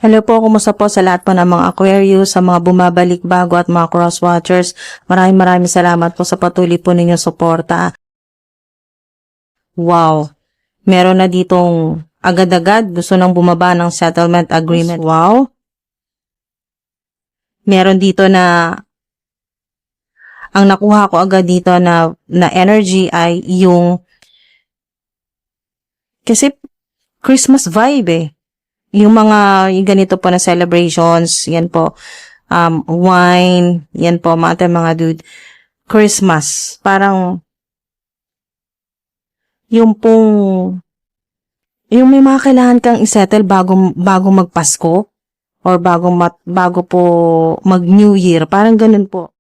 Hello po, kumusta po sa lahat po ng mga Aquarius, sa mga bumabalik bago at mga cross-watchers. Maraming salamat po sa patuloy po ninyong suporta. Wow! Meron na ditong agad-agad gusto nang bumaba ng settlement agreement. Wow! Meron dito na ang nakuha ko agad dito na energy ay yung kasi Christmas vibe eh. Yung ganito po na celebrations, yan po, wine, yan po, mga dude, Christmas, parang, yung may mga kailangan kang isettle bago magpasko, or bago po mag-New Year, parang ganun po.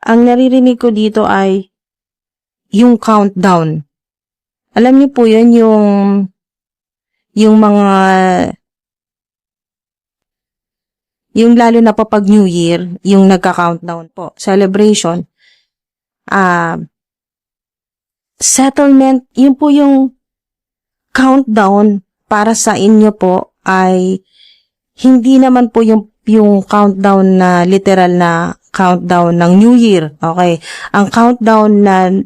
Ang naririnig ko dito ay, yung countdown. Alam niyo po yun, yung lalo na po pag New Year, yung nagka-countdown po, celebration, settlement, yun po yung countdown para sa inyo po ay hindi naman po yung countdown na literal na countdown ng New Year. Okay. Ang countdown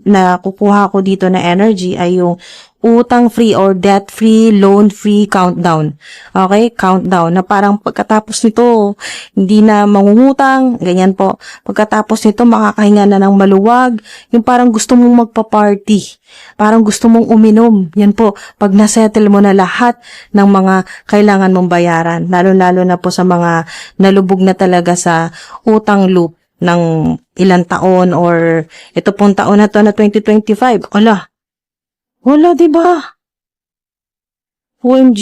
na kukuha ko dito na energy ay yung utang-free or debt-free, loan-free countdown. Okay? Countdown na parang pagkatapos nito, hindi na mangungutang, ganyan po. Pagkatapos nito, makakahinga na ng maluwag. Yung parang gusto mong magpa-party. Parang gusto mong uminom. Yan po. Pag nasettle mo na lahat ng mga kailangan mong bayaran. Lalo-lalo na po sa mga nalubog na talaga sa utang loop ng ilang taon or ito pong taon na to na 2025. Wala, diba? OMG.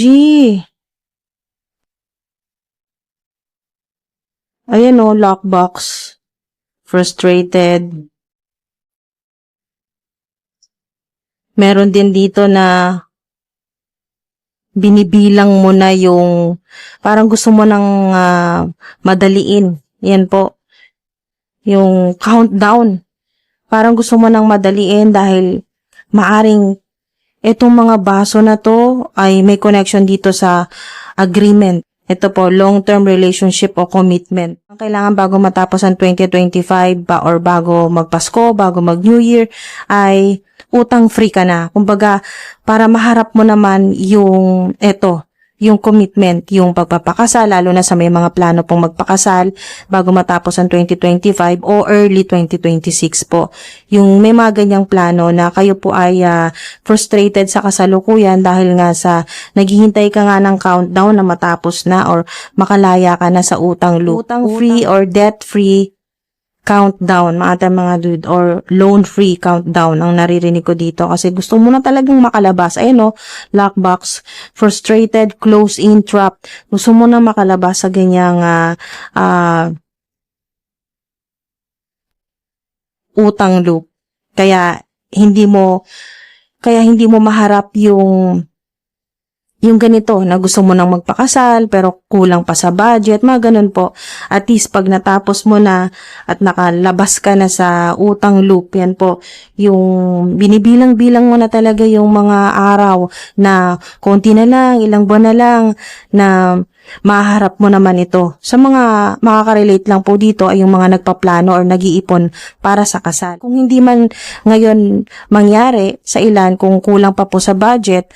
Ayan o, lockbox. Frustrated. Meron din dito na binibilang mo na yung parang gusto mo nang madaliin. Yan po. Yung countdown. Parang gusto mo nang madaliin dahil maaring itong mga baso na to ay may connection dito sa agreement. Ito po, long-term relationship o commitment. Ang kailangan bago matapos ang 2025 or bago magpasko, bago mag-New Year, ay utang-free ka na. Kumbaga, para maharap mo naman yung commitment, yung pagpapakasal, lalo na sa may mga plano pong magpakasal bago matapos ang 2025 o early 2026 po. Yung may mga ganyang plano na kayo po ay frustrated sa kasalukuyan dahil nga sa naghihintay ka nga ng countdown na matapos na or makalaya ka na sa utang loop. Utang-free or debt-free countdown, mga dude, or loan-free countdown ang naririnig ko dito kasi gusto mo na talagang makalabas. Ayun o, lockbox, frustrated, close-in, trap. Gusto mo na makalabas sa ganyang utang loop. Kaya hindi mo maharap yung ganito na gusto mo nang magpakasal pero kulang pa sa budget, mga ganun po. At least pag natapos mo na at nakalabas ka na sa utang loop, yan po, yung binibilang-bilang mo na talaga yung mga araw na konti na lang, ilang buwan na lang na maharap mo naman ito. Sa mga makaka-relate lang po dito ay yung mga nagpaplano or nag-iipon para sa kasal. Kung hindi man ngayon mangyari sa ilan, kung kulang pa po sa budget,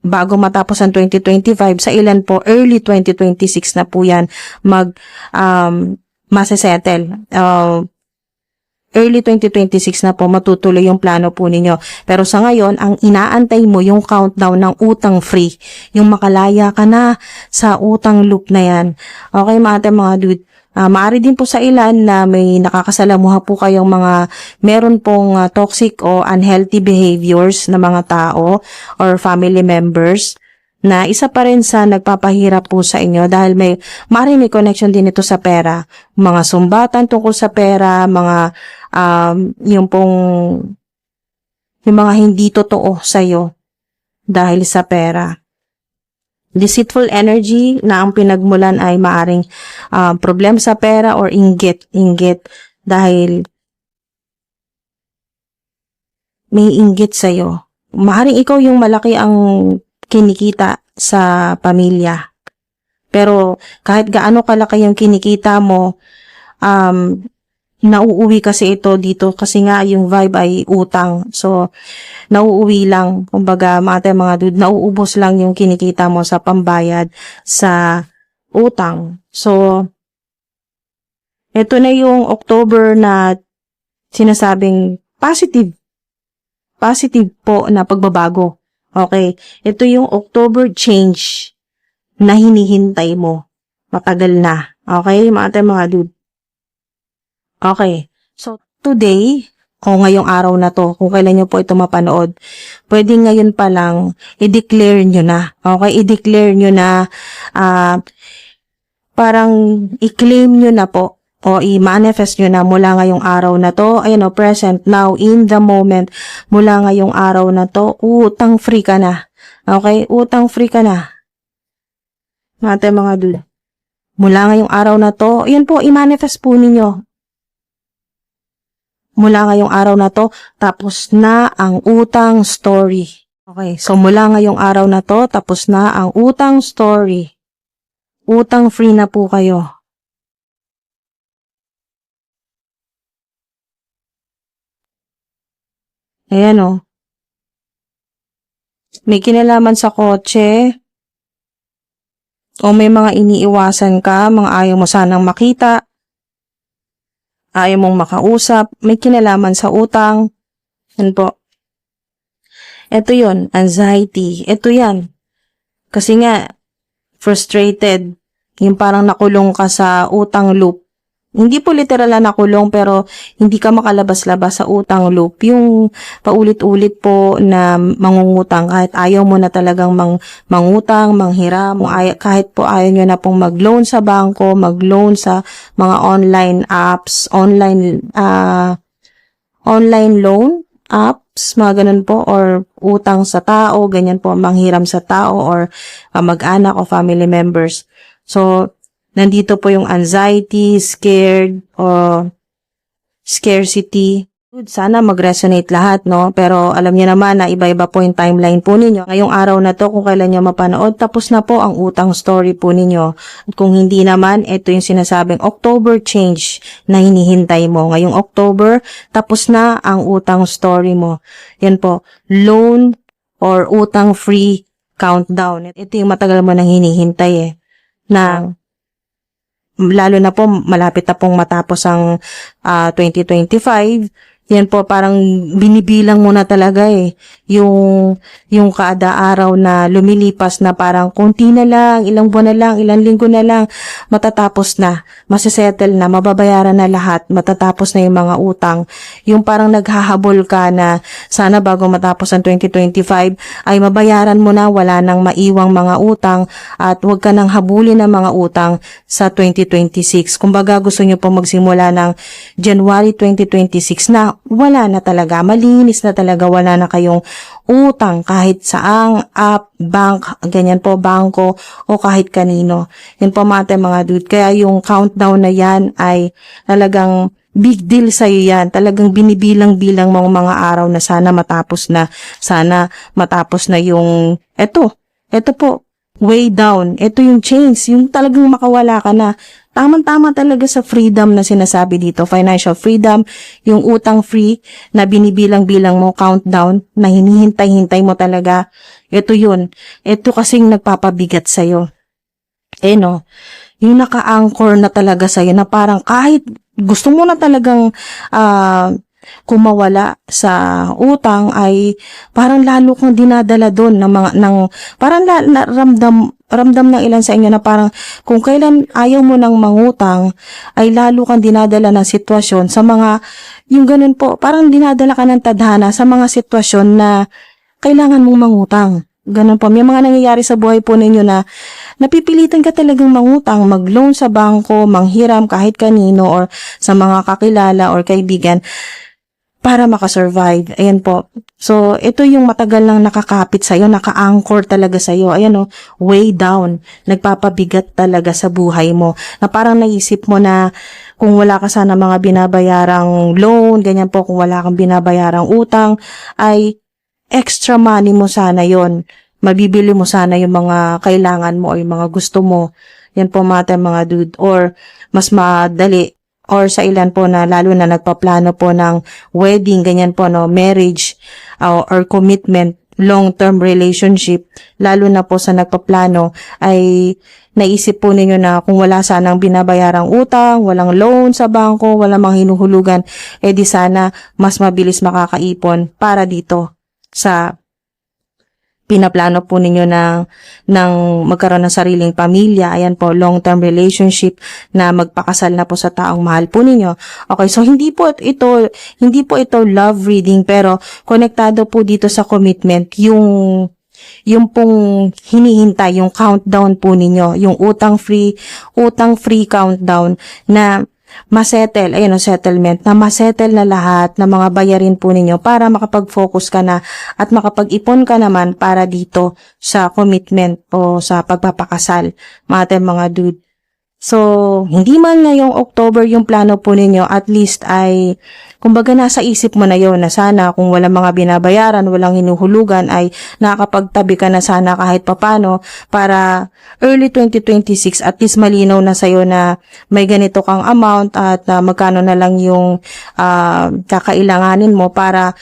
bago matapos ang 2025, sa ilan po, early 2026 na po yan masesettle. Early 2026 na po matutuloy yung plano po ninyo. Pero sa ngayon, ang inaantay mo yung countdown ng utang free. Yung makalaya ka na sa utang loop na yan. Okay, mga dude. Maaari din po sa ilan na may nakakasalamuha po kayong mga meron pong toxic o unhealthy behaviors na mga tao or family members na isa pa rin sa nagpapahirap po sa inyo dahil maaari may connection din ito sa pera. Mga sumbatan tungkol sa pera, mga yung mga hindi totoo sa iyo dahil sa pera. Deceitful energy na ang pinagmulan ay maaring problema sa pera or inggit dahil may inggit sa'yo. Maaring ikaw yung malaki ang kinikita sa pamilya. Pero kahit gaano kalaki yung kinikita mo, nauuwi kasi ito dito kasi nga yung vibe ay utang. So, nauuwi lang. Kumbaga, mga dude, nauubos lang yung kinikita mo sa pambayad sa utang. So, ito na yung October na sinasabing positive. Positive po na pagbabago. Okay. Ito yung October change na hinihintay mo. Matagal na. Okay, mga dude. Okay. So, today, o ngayong araw na to, kung kailan nyo po ito mapanood, pwede ngayon pa lang, i-declare nyo na. Okay? I-declare nyo na, parang i-claim nyo na po, o i-manifest nyo na mula ngayong araw na to, ayan o, present, now, in the moment, mula ngayong araw na to, utang free ka na. Okay? Utang free ka na. Mga dude. Mula ngayong araw na to, ayan po, i-manifest po ninyo. Mula ngayong araw na to, tapos na ang utang story. Okay, so mula ngayong araw na to, tapos na ang utang story. Utang free na po kayo. Ayan o. May kinalaman sa kotse, o may mga iniiwasan ka, mga ayaw mo sanang makita, ayaw mong makausap, may kinalaman sa utang. Yan po. Ito yon, anxiety. Ito yan. Kasi nga, frustrated. Yung parang nakulong ka sa utang loop. Hindi po literal na nakulong pero hindi ka makalabas-labas sa utang loop. Yung paulit-ulit po na mangungutang kahit ayaw mo na talagang mangutang, manghiram, kahit po ayaw nyo na pong mag-loan sa bangko, mag-loan sa mga online apps, online loan apps, mga ganun po, or utang sa tao, ganyan po, manghiram sa tao or mag-anak o family members. So, nandito po yung anxiety, scared, o scarcity. Sana mag-resonate lahat, no? Pero alam niyo naman na iba-iba po yung timeline po ninyo. Ngayong araw na to, kung kailan nyo mapanood, tapos na po ang utang story po ninyo. At kung hindi naman, ito yung sinasabing October change na hinihintay mo. Ngayong October, tapos na ang utang story mo. Yan po, loan or utang free countdown. Ito yung matagal mo nang hinihintay na lalo na po malapit na pong matapos ang 2025. Yan po parang binibilang mo na talaga yung kada araw na lumilipas na parang konti na lang, ilang buwan na lang, ilang linggo na lang, matatapos na, masisettle na, mababayaran na lahat, matatapos na yung mga utang. Yung parang naghahabol ka na sana bago matapos ang 2025 ay mabayaran mo na, wala nang maiwang mga utang at huwag ka nang habulin ng mga utang sa 2026. Kumbaga gusto nyo po magsimula ng January 2026 na wala na talaga, malinis na talaga, wala na kayong utang kahit saang app, bank, ganyan po, bangko, o kahit kanino. Yan po mga dude. Kaya yung countdown na yan ay talagang big deal sa'yo yan. Talagang binibilang-bilang mga araw na sana matapos na yung, eto po, way down. Ito yung change, yung talagang makawala ka na. Tamang-tama talaga sa freedom na sinasabi dito, financial freedom, yung utang free na binibilang-bilang mo, countdown, na hinihintay-hintay mo talaga. Ito yun. Ito kasing nagpapabigat sa'yo. No, yung naka-anchor na talaga sa'yo na parang kahit gusto mo na talagang kumawala sa utang ay parang lalo kang dinadala doon parang ramdam ng ilan sa inyo na parang kung kailan ayaw mo nang mangutang ay lalo kang dinadala ng sitwasyon sa mga yung ganun po, parang dinadala ka ng tadhana sa mga sitwasyon na kailangan mong mangutang. Ganun po. May mga nangyayari sa buhay po ninyo na napipilitan ka talagang mangutang, mag-loan sa bangko, manghiram kahit kanino or sa mga kakilala or kaibigan para makasurvive. Ayan po. So, ito yung matagal nang nakakapit sa'yo, naka-anchor talaga sa'yo. Ayan way down. Nagpapabigat talaga sa buhay mo. Na parang naisip mo na kung wala ka sana mga binabayarang loan, ganyan po, kung wala kang binabayarang utang, ay extra money mo sana yon mabibili mo sana yung mga kailangan mo o yung mga gusto mo. Yan po mga dude. Or mas madali, or sa ilan po na lalo na nagpaplano po ng wedding, ganyan po, no, marriage or commitment, long-term relationship, lalo na po sa nagpaplano, ay naisip po ninyo na kung wala sanang binabayarang utang, walang loan sa bangko, walang mga hinuhulugan, di sana mas mabilis makakaipon para dito sa pinaplano po ninyo ng magkaroon ng sariling pamilya. Ayan po, long-term relationship na magpakasal na po sa taong mahal po ninyo. Okay, so hindi po ito love reading, pero konektado po dito sa commitment, yung pong hinihintay, yung countdown po ninyo, yung utang free countdown na masettle, settlement, na masettle na lahat ng mga bayarin po ninyo para makapag-focus ka na at makapag-ipon ka naman para dito sa commitment o sa pagpapakasal, mga dude. So, hindi man ngayong October yung plano po ninyo, at least ay, kumbaga nasa isip mo na yun na sana kung walang mga binabayaran, walang hinuhulugan, ay nakakapagtabi ka na sana kahit papano para early 2026 at least malinaw na sa'yo na may ganito kang amount at magkano na lang yung kakailanganin mo para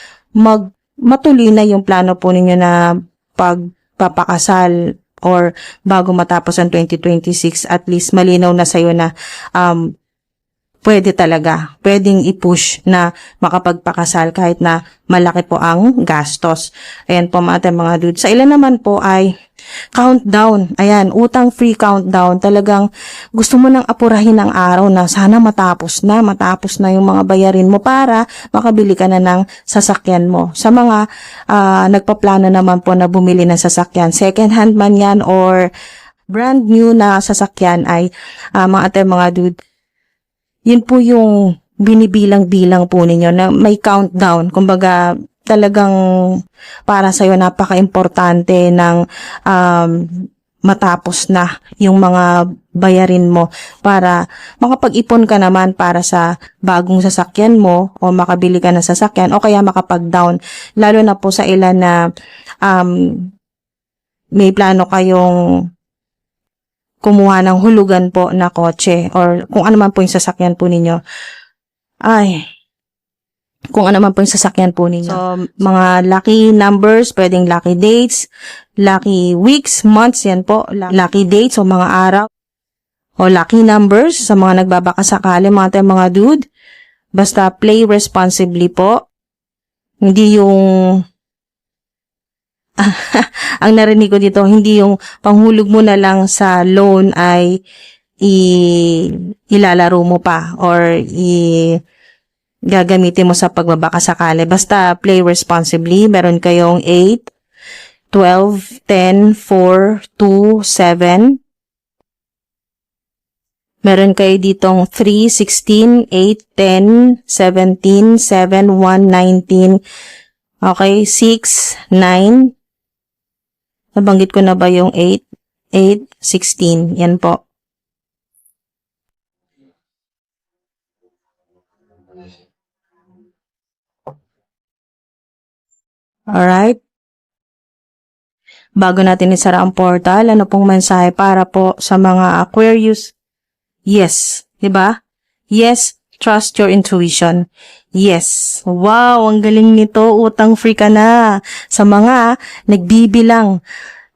matuloy na yung plano po ninyo na pagpapakasal. Or bago matapos ang 2026, at least malinaw na sa'yo na pwedeng i-push na makapagpakasal kahit na malaki po ang gastos. Ayan po mga dude. Sa ilan naman po ay countdown. Ayan, utang free countdown. Talagang gusto mo nang apurahin ang araw na sana matapos na yung mga bayarin mo para makabili ka na ng sasakyan mo. Sa mga nagpaplano naman po na bumili ng sasakyan, second hand man yan or brand new na sasakyan, ay mga dude, yun po yung binibilang-bilang po ninyo na may countdown. Kumbaga, talagang para sa'yo napaka-importante ng matapos na yung mga bayarin mo para makapag-ipon ka naman para sa bagong sasakyan mo o makabili ka ng sasakyan o kaya makapag-down. Lalo na po sa ilan na may plano kayong kumuha ng hulugan po na kotse or kung ano man po yung sasakyan po ninyo. So, mga lucky numbers, pwedeng lucky dates, lucky weeks, months, yan po. Lucky dates o mga araw. O lucky numbers sa mga nagbabakasakali, mga dude. Basta play responsibly po. Hindi yung ang narinig ko dito, hindi yung panghulog mo na lang sa loan ay ilalaro mo pa or gagamitin mo sa pagbabakasakali. Basta play responsibly. Meron kayong 8, 12, 10, 4, 2, 7. Meron kayo ditong 3, 16, 8, 10, 17, 7, 1, 19. Okay, 6, 9. Nabanggit ko na ba yung 8, 16. Yan po. Alright. Bago natin isara ang portal, ano pong mensahe para po sa mga Aquarius? Yes. Diba? Yes. Trust your intuition. Yes. Wow, ang galing nito. Utang free ka na. Sa mga nagbibilang.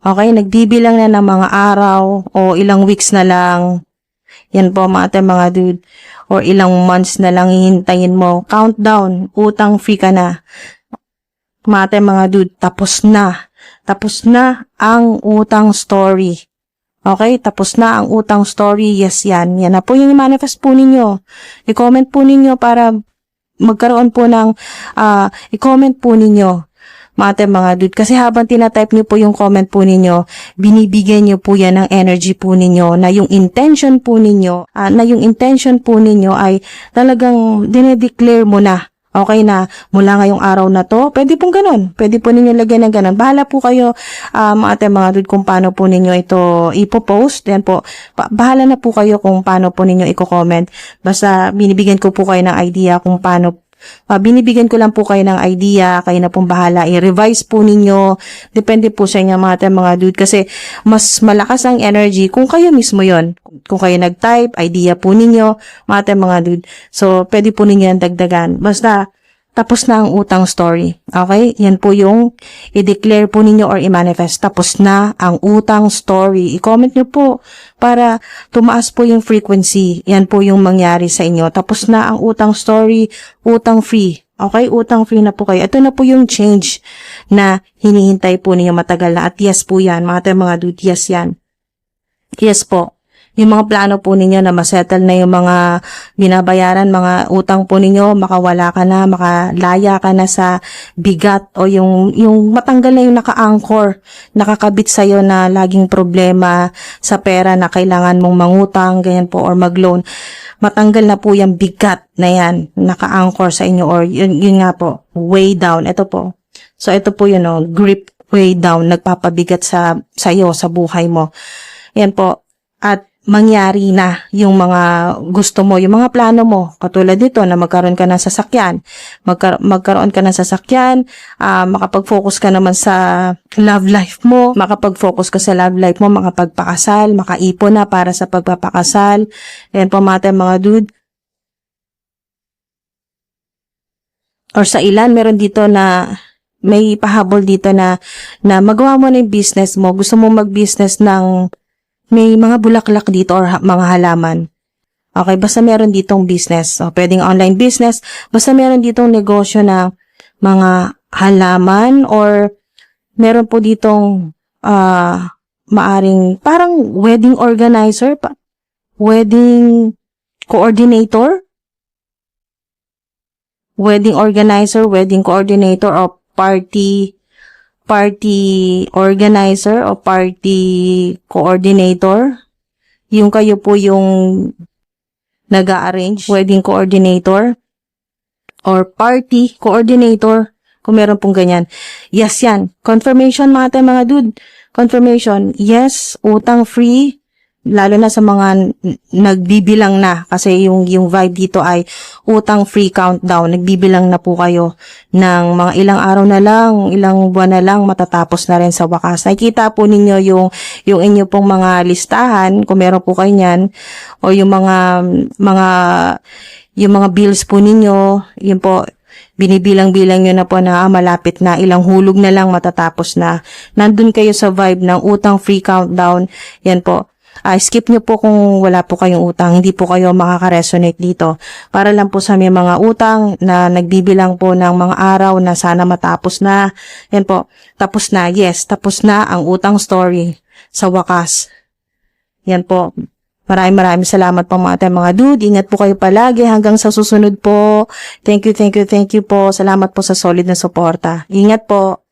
Okay, nagbibilang na ng mga araw o ilang weeks na lang. Yan po mga dude. Or ilang months na lang hihintayin mo. Countdown. Utang free ka na. Mga dude, tapos na. Tapos na ang utang story. Okay, tapos na ang utang story. Yes, yan. Yan na po yung i-manifest po ninyo. I-comment po ninyo para magkaroon po ng, i-comment po ninyo. Mga dude. Kasi habang tinatype nyo po yung comment po ninyo, binibigyan nyo po yan ng energy po ninyo na yung intention po ninyo, ay talagang dinedeclare mo na. Okay na, mula ngayong araw na to, pwede pong ganun. Pwede po ninyo lagyan ng ganun. Bahala po kayo, mga dude, kung paano po ninyo ito ipopost. Yan po, bahala na po kayo kung paano po ninyo i-comment. Basta binibigyan ko po kayo ng idea kung paano Binibigyan ko lang po kayo ng idea, kayo na pong bahala, i-revise po ninyo, depende po sa inyo mga dude, kasi mas malakas ang energy kung kayo mismo yon. Kung kayo nag-type, idea po ninyo, mga dude. So, pwede po ninyo yan dagdagan. Basta, tapos na ang utang story. Okay? Yan po yung i-declare po ninyo or i-manifest. Tapos na ang utang story. I-comment nyo po para tumaas po yung frequency. Yan po yung mangyari sa inyo. Tapos na ang utang story, utang free. Okay? Utang free na po kayo. Ito na po yung change na hinihintay po ninyo matagal na. At yes po yan. Mga dude, yes yan. Yes po. Yung mga plano po ninyo na masettle na yung mga binabayaran, mga utang po ninyo, makawala ka na, makalaya ka na sa bigat o yung matanggal na yung naka-anchor, nakakabit sa'yo na laging problema sa pera na kailangan mong mangutang, ganyan po, or mag-loan. Matanggal na po yung bigat na yan, naka-anchor sa inyo, or yun nga po, way down. Ito po. So, ito po yun, grip way down, nagpapabigat sa iyo, sa buhay mo. Yan po. At mangyari na yung mga gusto mo, yung mga plano mo. Katulad dito na magkaroon ka ng sasakyan. Magkaroon ka ng sasakyan, makapag-focus ka naman sa love life mo, makapag-focus ka sa love life mo, makapagpakasal, makaipon na para sa pagpapakasal. Ayan po mga dude. Or sa ilan, meron dito na may pahabol dito na magawa mo na yung business mo. Gusto mo mag-business ng may mga bulaklak dito or mga halaman. Okay, basta meron ditong business. O, pwedeng online business. Basta meron ditong negosyo na mga halaman or meron po ditong maaring parang wedding organizer, wedding coordinator, wedding coordinator o party organizer o party coordinator. Yung kayo po yung nag-a-arrange, wedding coordinator or party coordinator, kung meron pong ganyan. Yes, yan. Confirmation mga dude. Confirmation. Yes, utang free. Lalo na sa mga nagbibilang na, kasi yung vibe dito ay utang free countdown. Nagbibilang na po kayo ng mga ilang araw na lang, ilang buwan na lang, matatapos na rin sa wakas. Nakikita po ninyo yung inyo pong mga listahan, kung meron po kayo niyan, o yung mga bills po ninyo, yun po, binibilang-bilang nyo na po na malapit na, ilang hulog na lang matatapos na. Nandun kayo sa vibe ng utang free countdown. Yan po. Skip nyo po kung wala po kayong utang, hindi po kayo makaka-resonate dito. Para lang po sa may mga utang na nagbibilang po ng mga araw na sana matapos na. Yan po, tapos na, yes, tapos na ang utang story sa wakas. Yan po. Maraming salamat po mga dude. Ingat po kayo palagi hanggang sa susunod po. Thank you po. Salamat po sa solid na suporta. Ingat po.